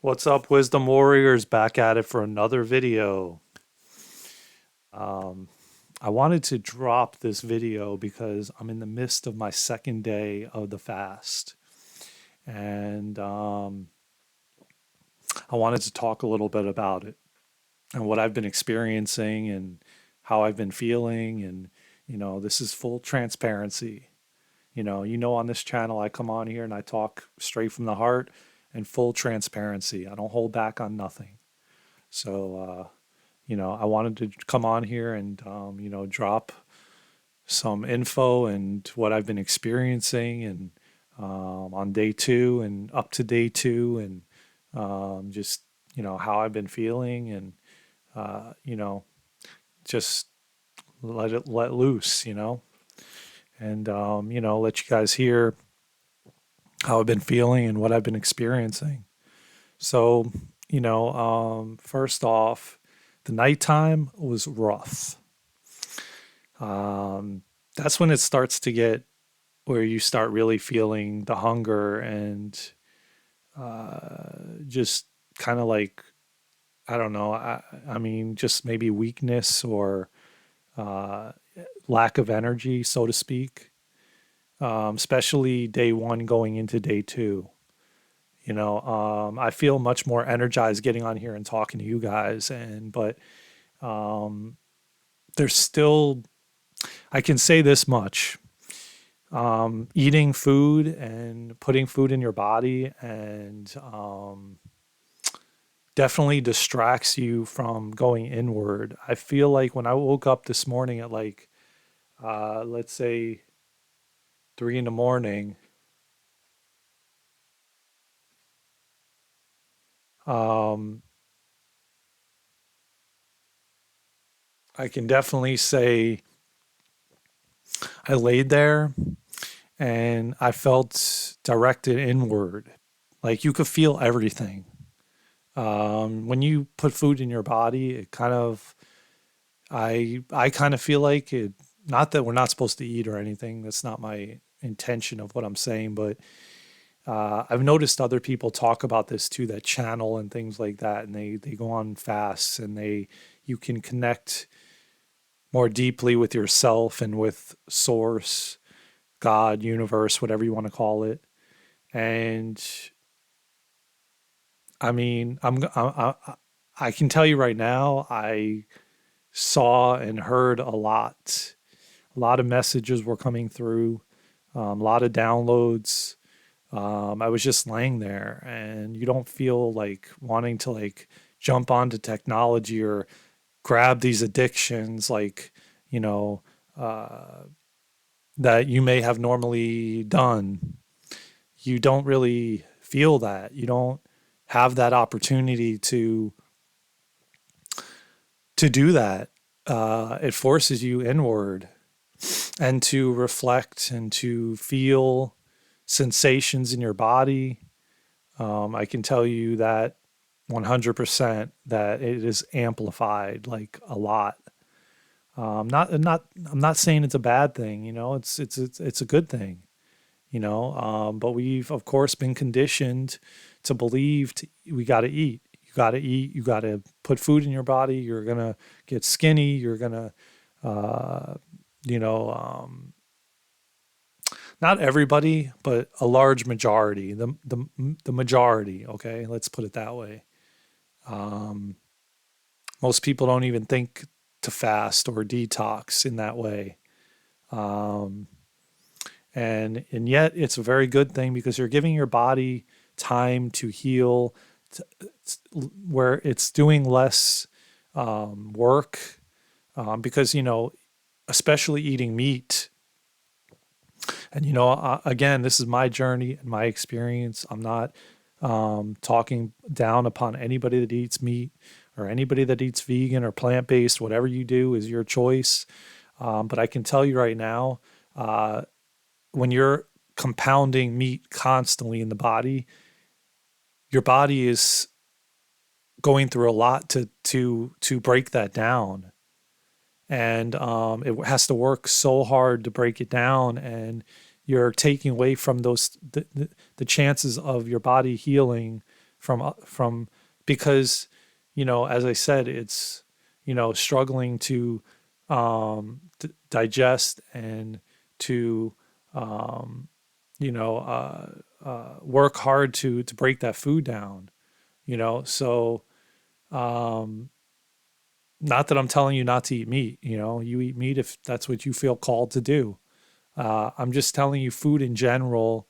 What's up, Wisdom Warriors? Back at it for another video. Um, I wanted to drop this video because I'm in the midst of my second day of the fast. And I wanted to talk a little bit about it and what I've been experiencing and how I've been feeling. And, this is full transparency. On this channel, I come on here and I talk straight from the heart and full transparency. I don't hold back on nothing. So, I wanted to come on here and, drop some info and what I've been experiencing and on day two and up to day two and just, how I've been feeling and, uh, you know, just let loose, and, let you guys hear how I've been feeling and what I've been experiencing. So, first off, the nighttime was rough. Um, that's when it starts to get where you start really feeling the hunger and just kind of like, I don't know, I mean, just maybe weakness or uh, lack of energy, so to speak, especially day one going into day two. I feel much more energized getting on here and talking to you guys, but um, there's still, I can say this much. Eating food and putting food in your body and definitely distracts you from going inward. I feel like when I woke up this morning at like, let's say 3 in the morning, um, I can definitely say I laid there and I felt directed inward. Like you could feel everything. When you put food in your body, it kind of I kind of feel like it. Not that we're not supposed to eat or anything. That's not my intention of what I'm saying. But I've noticed other people talk about this too, that channel and things like that, and they go on fasts and you can connect more deeply with yourself and with Source, God, universe, whatever you want to call it. And I mean, I can tell you right now, I saw and heard a lot. A lot of messages were coming through, a lot of downloads. I was just laying there, and you don't feel like wanting to like jump onto technology or grab these addictions, like you know uh, that you may have normally done. You don't really feel that. You don't have that opportunity to do that. It forces you inward and to reflect and to feel sensations in your body. I can tell you that 100% that it is amplified like a lot. I'm not saying it's a bad thing, it's a good thing, but we've of course been conditioned to believe we got to eat. You got to eat. You got to put food in your body. You're gonna get skinny. You're gonna, uh, you know, not everybody, but a large majority, the majority. Okay, let's put it that way. Um, Most people don't even think to fast or detox in that way. Um, and yet it's a very good thing because you're giving your body time to heal, to, where it's doing less work. Because especially eating meat. And again, this is my journey and my experience. I'm not talking down upon anybody that eats meat or anybody that eats vegan or plant based. Whatever you do is your choice. But I can tell you right now, uh, when you're compounding meat constantly in the body, your body is going through a lot to break that down, and it has to work so hard to break it down, and you're taking away from the chances of your body healing from because, as I said, it's, struggling to digest and to work hard to break that food down. So not that I'm telling you not to eat meat. You eat meat if that's what you feel called to do. I'm just telling you food in general.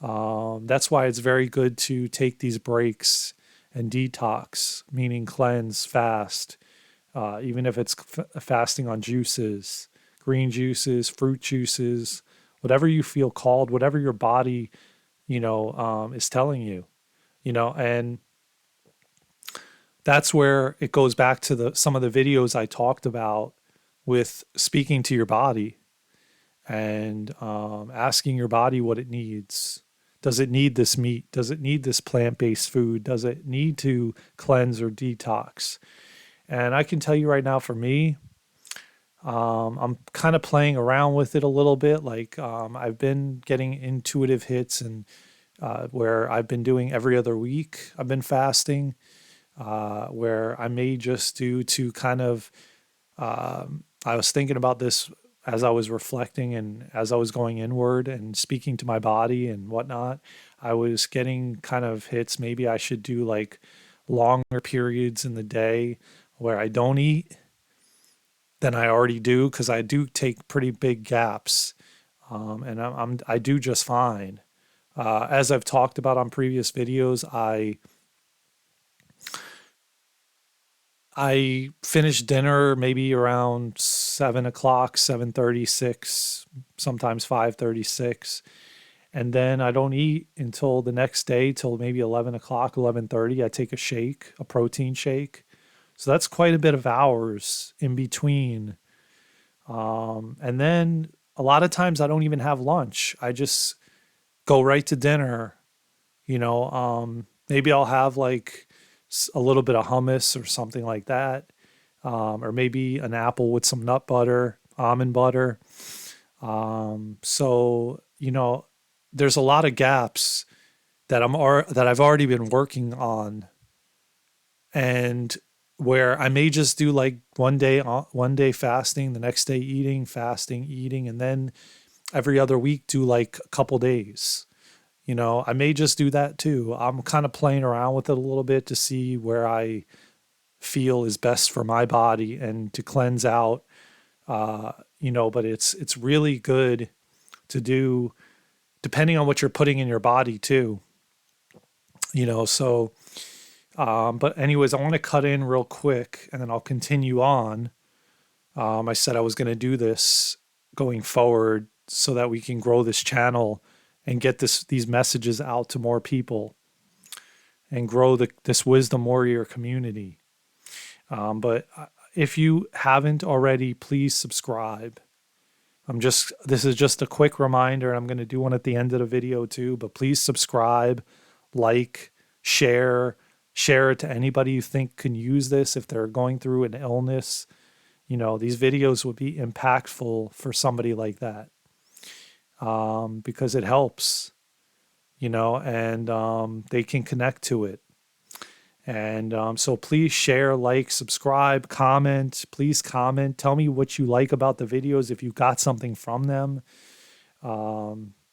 That's why it's very good to take these breaks and detox, meaning cleanse, fast, even if it's fasting on juices, green juices, fruit juices, whatever you feel called, whatever your body, is telling you, and that's where it goes back to some of the videos I talked about with speaking to your body and asking your body what it needs. Does it need this meat? Does it need this plant-based food? Does it need to cleanse or detox? And I can tell you right now, for me, I'm kind of playing around with it a little bit. Like I've been getting intuitive hits, and where I've been doing every other week. I've been fasting, where I may just do to kind of. I was thinking about this as I was reflecting and as I was going inward and speaking to my body and whatnot. I was getting kind of hits. Maybe I should do like longer periods in the day where I don't eat than I already do, because I do take pretty big gaps, and I do just fine. As I've talked about on previous videos, I finish dinner maybe around 7 o'clock, 7:36, sometimes 5:36, and then I don't eat until the next day, till maybe 11 o'clock, 11:30. I take a shake, a protein shake. So that's quite a bit of hours in between. And then a lot of times I don't even have lunch. I just go right to dinner. Maybe I'll have like a little bit of hummus or something like that, or maybe an apple with some nut butter, almond butter. So there's a lot of gaps that I've already been working on, and where I may just do like one day fasting, the next day eating, fasting, eating, and then every other week do like a couple days. I may just do that too. I'm kind of playing around with it a little bit to see where I feel is best for my body and to cleanse out. But it's really good to do depending on what you're putting in your body too. So but anyways, I want to cut in real quick and then I'll continue on. I said I was going to do this going forward so that we can grow this channel and get these messages out to more people and grow this wisdom warrior community. But if you haven't already, please subscribe. This is just a quick reminder, and I'm going to do one at the end of the video too, but please subscribe, like, share it to anybody you think can use this if they're going through an illness. These videos would be impactful for somebody like that, because it helps, and they can connect to it. And so please share, like, subscribe, comment. Please comment. Tell me what you like about the videos if you got something from them.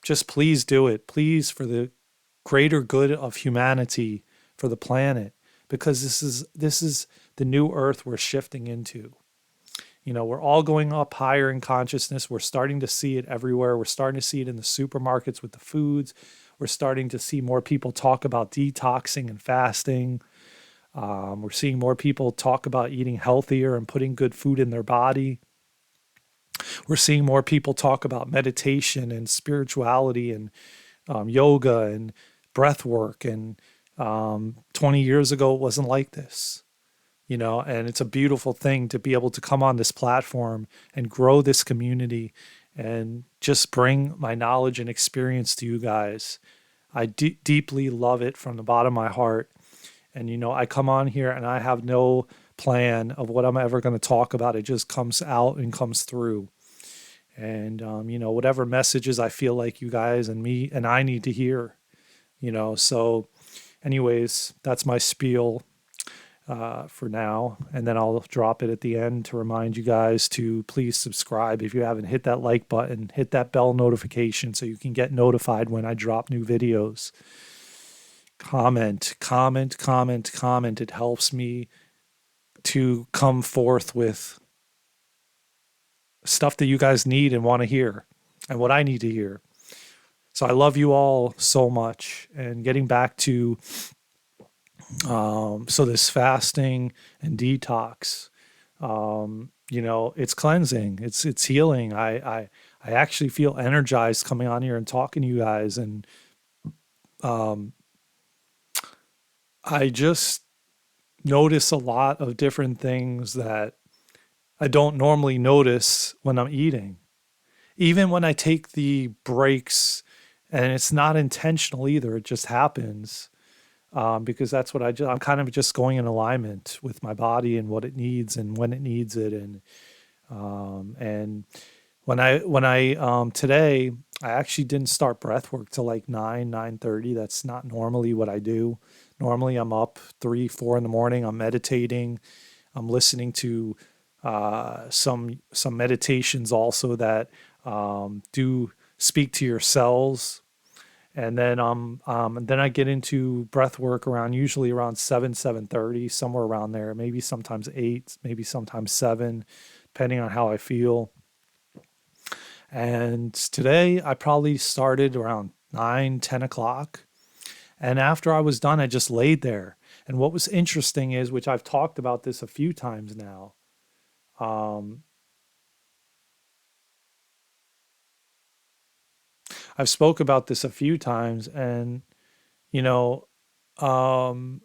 Just please do it. Please, for the greater good of humanity, for the planet, because this is the new earth we're shifting into. We're all going up higher in consciousness. We're starting to see it everywhere. We're starting to see it in the supermarkets with the foods. We're starting to see more people talk about detoxing and fasting. We're seeing more people talk about eating healthier and putting good food in their body. We're seeing more people talk about meditation and spirituality and yoga and breath work. And 20 years ago, it wasn't like this. And it's a beautiful thing to be able to come on this platform and grow this community and just bring my knowledge and experience to you guys. I deeply love it from the bottom of my heart. And, I come on here and I have no plan of what I'm ever going to talk about. It just comes out and comes through. And, whatever messages I feel like you guys and me and I need to hear, so Anyways, that's my spiel for now. And then I'll drop it at the end to remind you guys to please subscribe. If you haven't, hit that like button, hit that bell notification so you can get notified when I drop new videos. Comment, comment, comment, comment. It helps me to come forth with stuff that you guys need and want to hear and what I need to hear. So I love you all so much. And getting back to so this fasting and detox, it's cleansing, it's healing. I actually feel energized coming on here and talking to you guys, and I just notice a lot of different things that I don't normally notice when I'm eating. Even when I take the breaks, and it's not intentional either, it just happens. Because that's what I'm kind of just going in alignment with my body and what it needs and when it needs it. And when I today, I actually didn't start breath work till like 9:30. That's not normally what I do. Normally I'm up 3, 4 in the morning. I'm meditating. I'm listening to some meditations also that do speak to your cells. And then I get into breath work around usually around 7:30, somewhere around there, maybe sometimes 8, maybe sometimes 7, depending on how I feel. And today I probably started around 9, 10 o'clock. And after I was done, I just laid there. And what was interesting is, which I've talked about this a few times now, um, I've spoke about this a few times, and you know, um,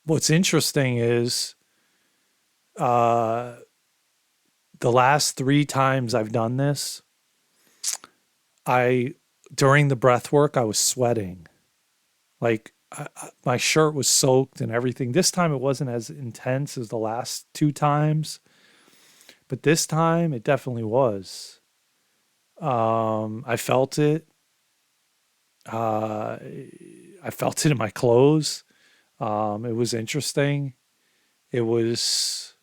what's interesting is uh, the last 3 times I've done this, I during the breath work I was sweating, like my shirt was soaked and everything. This time it wasn't as intense as the last 2 times, but this time it definitely was. I felt it. Uh, I felt it in my clothes. It was interesting. It was.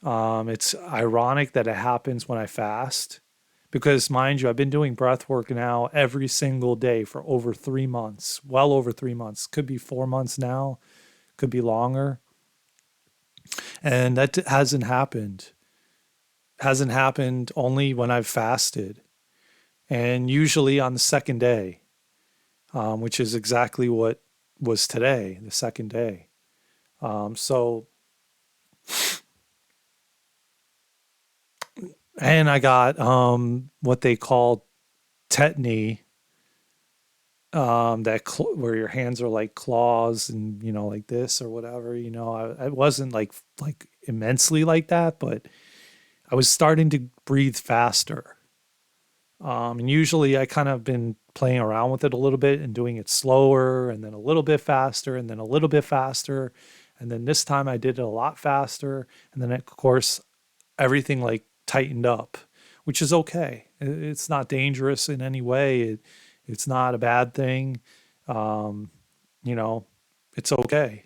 It's ironic that it happens when I fast, because, mind you, I've been doing breath work now every single day for over 3 months, well over 3 months. Could be 4 months now, could be longer, and that hasn't happened. Hasn't happened only when I've fasted, and usually on the second day, which is exactly what was today, the second day. So, and I got what they call tetany, where your hands are like claws and like this or whatever. I wasn't like immensely like that, but I was starting to breathe faster. And usually I kind of been playing around with it a little bit and doing it slower and then a little bit faster and then a little bit faster. And then this time I did it a lot faster. And then of course everything like tightened up, which is okay. It's not dangerous in any way. It's not a bad thing. Um, you know, it's okay.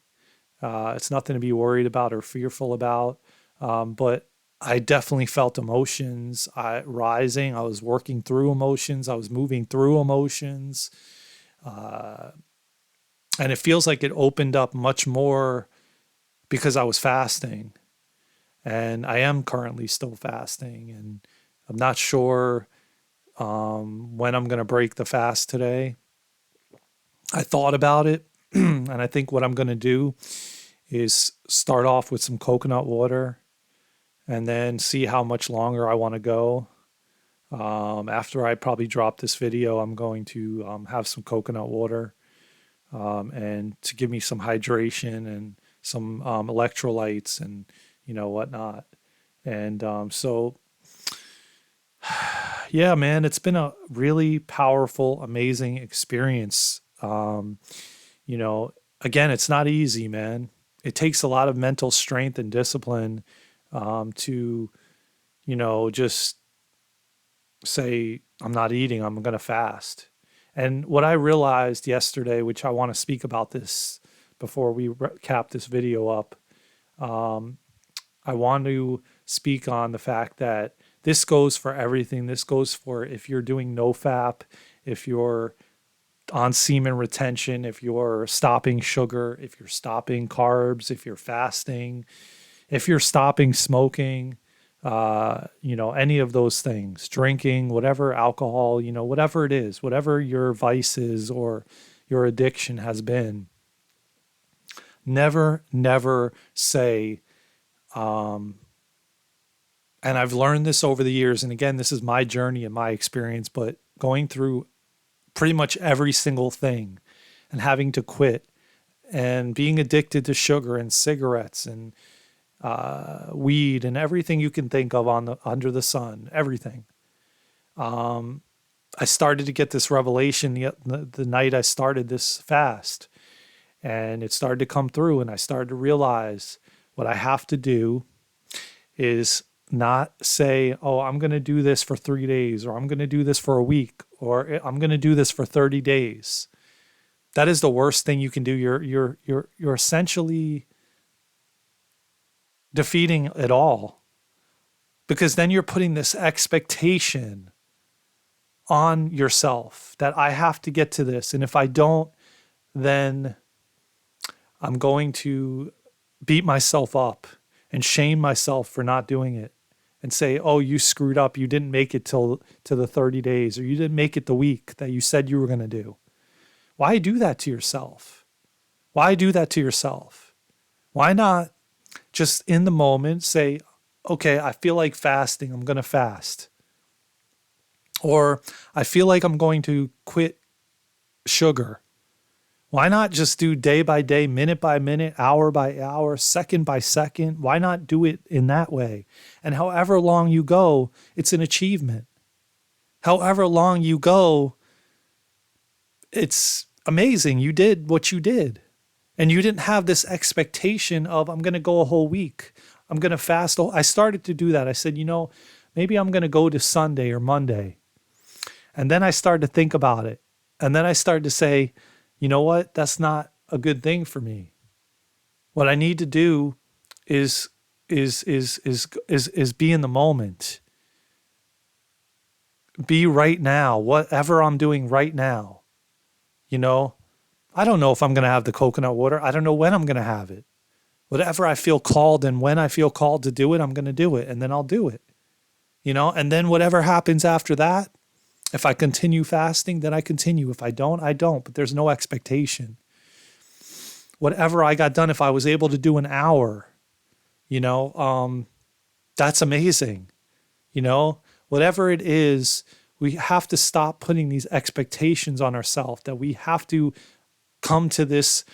It's nothing to be worried about or fearful about. But I definitely felt emotions rising. I was working through emotions. I was moving through emotions. Uh, and it feels like it opened up much more because I was fasting. And I am currently still fasting. And I'm not sure when I'm going to break the fast today. I thought about it. And I think what I'm going to do is start off with some coconut water and then see how much longer I want to go. After I probably drop this video, I'm going to have some coconut water and to give me some hydration and some electrolytes and whatnot. And so, yeah, man, it's been a really powerful, amazing experience. You know, Again, it's not easy, man. It takes a lot of mental strength and discipline to, just say, I'm not eating, I'm going to fast. And what I realized yesterday, which I want to speak about this before we cap this video up, I want to speak on the fact that this goes for everything. This goes for if you're doing no fap, if you're on semen retention, if you're stopping sugar, if you're stopping carbs, if you're fasting, if you're stopping smoking, any of those things, drinking, whatever, alcohol, whatever it is, whatever your vice is or your addiction has been, never say, and I've learned this over the years. And again, this is my journey and my experience, but going through pretty much every single thing and having to quit and being addicted to sugar and cigarettes and weed and everything you can think of under the sun, everything. I started to get this revelation the night I started this fast, and it started to come through, and I started to realize what I have to do is not say, oh, I'm going to do this for 3 days, or I'm going to do this for a week, or I'm going to do this for 30 days. That is the worst thing you can do. You're essentially defeating it all, because then you're putting this expectation on yourself that I have to get to this. And if I don't, then I'm going to beat myself up and shame myself for not doing it and say, oh, you screwed up. You didn't make it to the 30 days, or you didn't make it the week that you said you were going to do. Why do that to yourself? Why do that to yourself? Why not just in the moment say, okay, I feel like fasting. I'm going to fast. Or I feel like I'm going to quit sugar. Why not just do day by day, minute by minute, hour by hour, second by second? Why not do it in that way? And however long you go, it's an achievement. However long you go, it's amazing. You did what you did. And you didn't have this expectation of, I'm going to go a whole week. I'm going to fast. I started to do that. I said, maybe I'm going to go to Sunday or Monday. And then I started to think about it. And then I started to say, you know what? That's not a good thing for me. What I need to do is be in the moment. Be right now, whatever I'm doing right now. I don't know if I'm going to have the coconut water. I don't know when I'm going to have it. Whatever I feel called, and when I feel called to do it, I'm going to do it, and then I'll do it. And then whatever happens after that, if I continue fasting, then I continue. If I don't, I don't. But there's no expectation. Whatever I got done, if I was able to do an hour, that's amazing. Whatever it is, we have to stop putting these expectations on ourselves that we have to come to this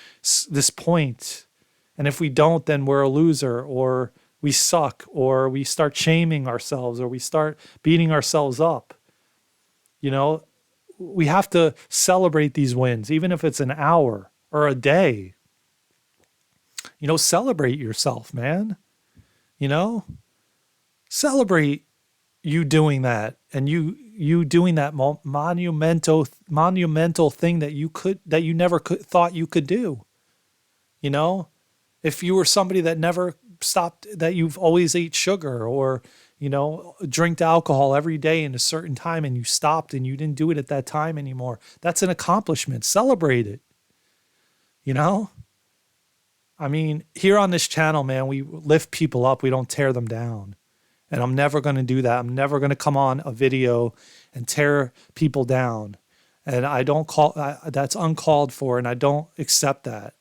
point. And if we don't, then we're a loser, or we suck, or we start shaming ourselves, or we start beating ourselves up. We have to celebrate these wins, even if it's an hour or a day. Celebrate yourself, man. Celebrate you doing that, and you doing that monumental thing that you never thought you could do. If you were somebody that never stopped, that you've always ate sugar, or drank alcohol every day in a certain time, and you stopped and you didn't do it at that time anymore, that's an accomplishment. Celebrate it. I mean, here on this channel, man, we lift people up. We don't tear them down. And I'm never going to do that. I'm never going to come on a video and tear people down. And that's uncalled for, and I don't accept that.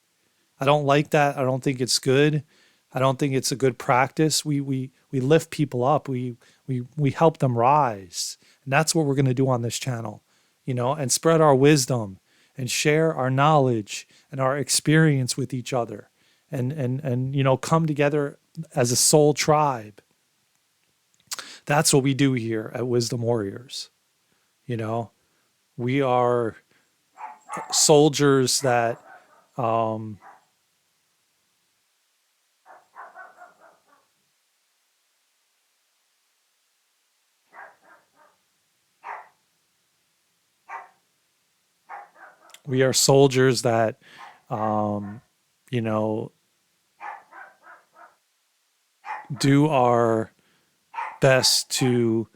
I don't like that. I don't think it's good. I don't think it's a good practice. We lift people up. We help them rise. And that's what we're going to do on this channel, and spread our wisdom and share our knowledge and our experience with each other, and come together as a soul tribe. That's what we do here at Wisdom Warriors. We are soldiers that We are soldiers that, um, you know, do our best to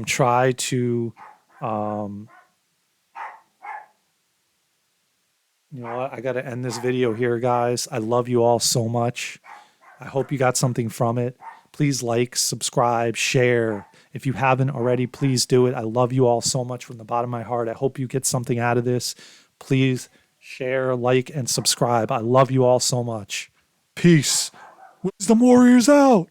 try to, um, you know what? I got to end this video here, guys. I love you all so much. I hope you got something from it. Please like, subscribe, share. If you haven't already, please do it. I love you all so much from the bottom of my heart. I hope you get something out of this. Please share, like, and subscribe. I love you all so much. Peace. Wisdom Warriors out.